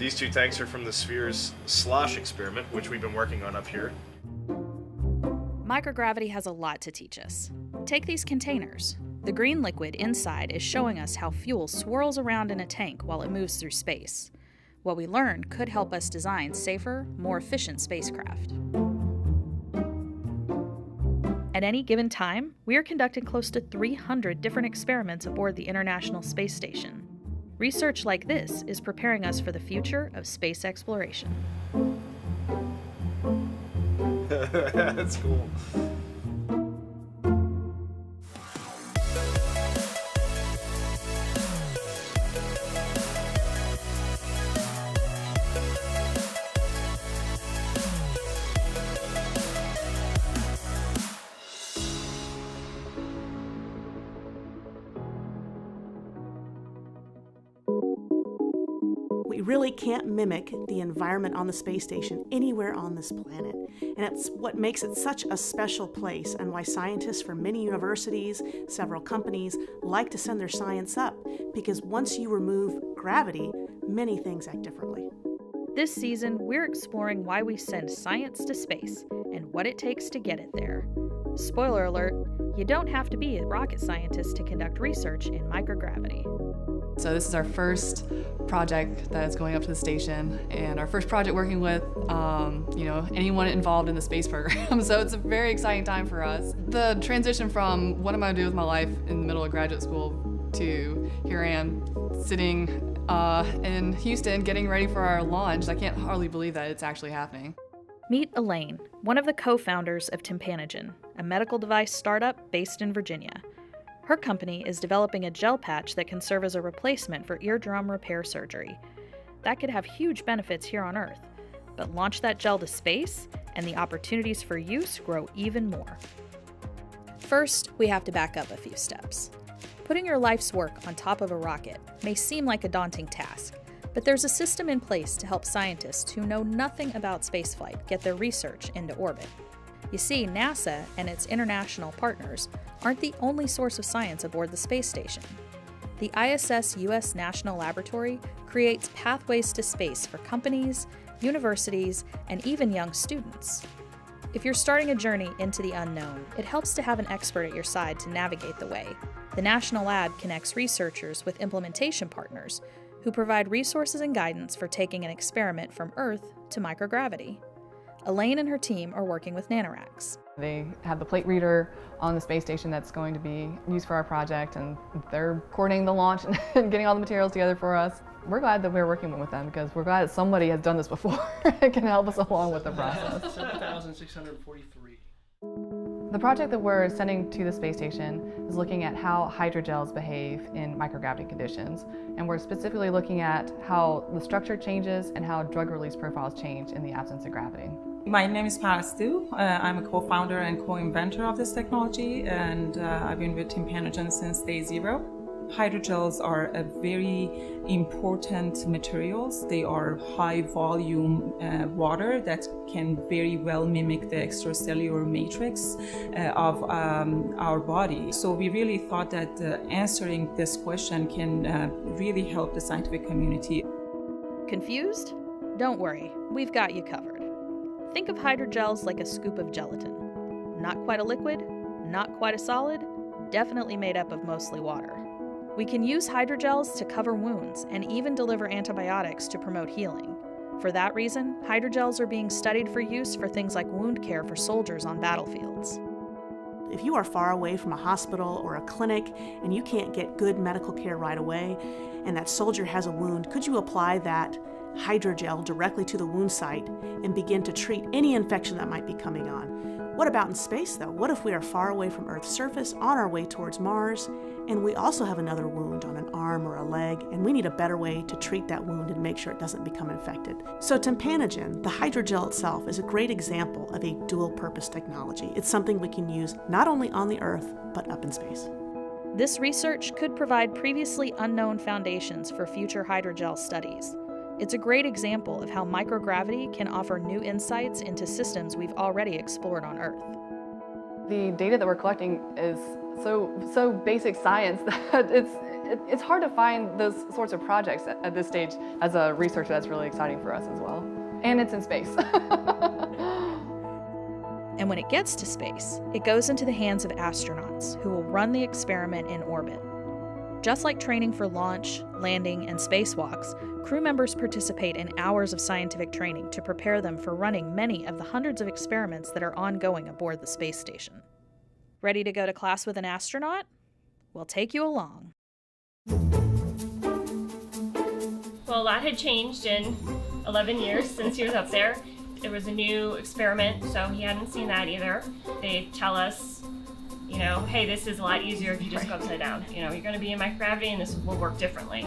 These two tanks are from the Spheres slosh experiment, which we've been working on up here. Microgravity has a lot to teach us. Take these containers. The green liquid inside is showing us how fuel swirls around in a tank while it moves through space. What we learned could help us design safer, more efficient spacecraft. At any given time, we are conducting close to 300 different experiments aboard the International Space Station. Research like this is preparing us for the future of space exploration. That's cool. We really can't mimic the environment on the space station anywhere on this planet. And it's what makes it such a special place and why scientists from many universities, several companies, like to send their science up, because once you remove gravity, many things act differently. This season, we're exploring why we send science to space and what it takes to get it there. Spoiler alert, you don't have to be a rocket scientist to conduct research in microgravity. So this is our first project that is going up to the station, and our first project working with anyone involved in the space program. So it's a very exciting time for us. The transition from what am I going to do with my life in the middle of graduate school to here I am sitting in Houston getting ready for our launch. I can't hardly believe that it's actually happening. Meet Elaine, one of the co-founders of Tympanogen, a medical device startup based in Virginia. Her company is developing a gel patch that can serve as a replacement for eardrum repair surgery. That could have huge benefits here on Earth, but launch that gel to space, and the opportunities for use grow even more. First, we have to back up a few steps. Putting your life's work on top of a rocket may seem like a daunting task, but there's a system in place to help scientists who know nothing about spaceflight get their research into orbit. You see, NASA and its international partners aren't the only source of science aboard the space station. The ISS U.S. National Laboratory creates pathways to space for companies, universities, and even young students. If you're starting a journey into the unknown, it helps to have an expert at your side to navigate the way. The National Lab connects researchers with implementation partners who provide resources and guidance for taking an experiment from Earth to microgravity. Elaine and her team are working with nanoracks. They have the plate reader on the space station that's going to be used for our project, and they're coordinating the launch and getting all the materials together for us. We're glad that we're working with them because we're glad that somebody has done this before and can help us along with the process. 7,643. The project that we're sending to the space station is looking at how hydrogels behave in microgravity conditions, and we're specifically looking at how the structure changes and how drug release profiles change in the absence of gravity. My name is Paris Du. I'm a co-founder and co-inventor of this technology, and I've been with Tympanogen since day zero. Hydrogels are a very important materials. They are high volume water that can very well mimic the extracellular matrix of our body. So we really thought that answering this question can really help the scientific community. Confused? Don't worry, we've got you covered. Think of hydrogels like a scoop of gelatin. Not quite a liquid, not quite a solid, definitely made up of mostly water. We can use hydrogels to cover wounds and even deliver antibiotics to promote healing. For that reason, hydrogels are being studied for use for things like wound care for soldiers on battlefields. If you are far away from a hospital or a clinic and you can't get good medical care right away, and that soldier has a wound, could you apply that hydrogel directly to the wound site and begin to treat any infection that might be coming on? What about in space though? What if we are far away from Earth's surface on our way towards Mars, and we also have another wound on an arm or a leg, and we need a better way to treat that wound and make sure it doesn't become infected? So Tympanogen, the hydrogel itself, is a great example of a dual-purpose technology. It's something we can use not only on the Earth, but up in space. This research could provide previously unknown foundations for future hydrogel studies. It's a great example of how microgravity can offer new insights into systems we've already explored on Earth. The data that we're collecting is so basic science that it's hard to find those sorts of projects at this stage. As a researcher, that's really exciting for us as well. And it's in space. And when it gets to space, it goes into the hands of astronauts who will run the experiment in orbit. Just like training for launch, landing, and spacewalks, crew members participate in hours of scientific training to prepare them for running many of the hundreds of experiments that are ongoing aboard the space station. Ready to go to class with an astronaut? We'll take you along. Well, a lot had changed in 11 years since he was up there. There was a new experiment, so he hadn't seen that either. They tell us, you know, hey, this is a lot easier if you just go upside down. You know, you're going to be in microgravity and this will work differently.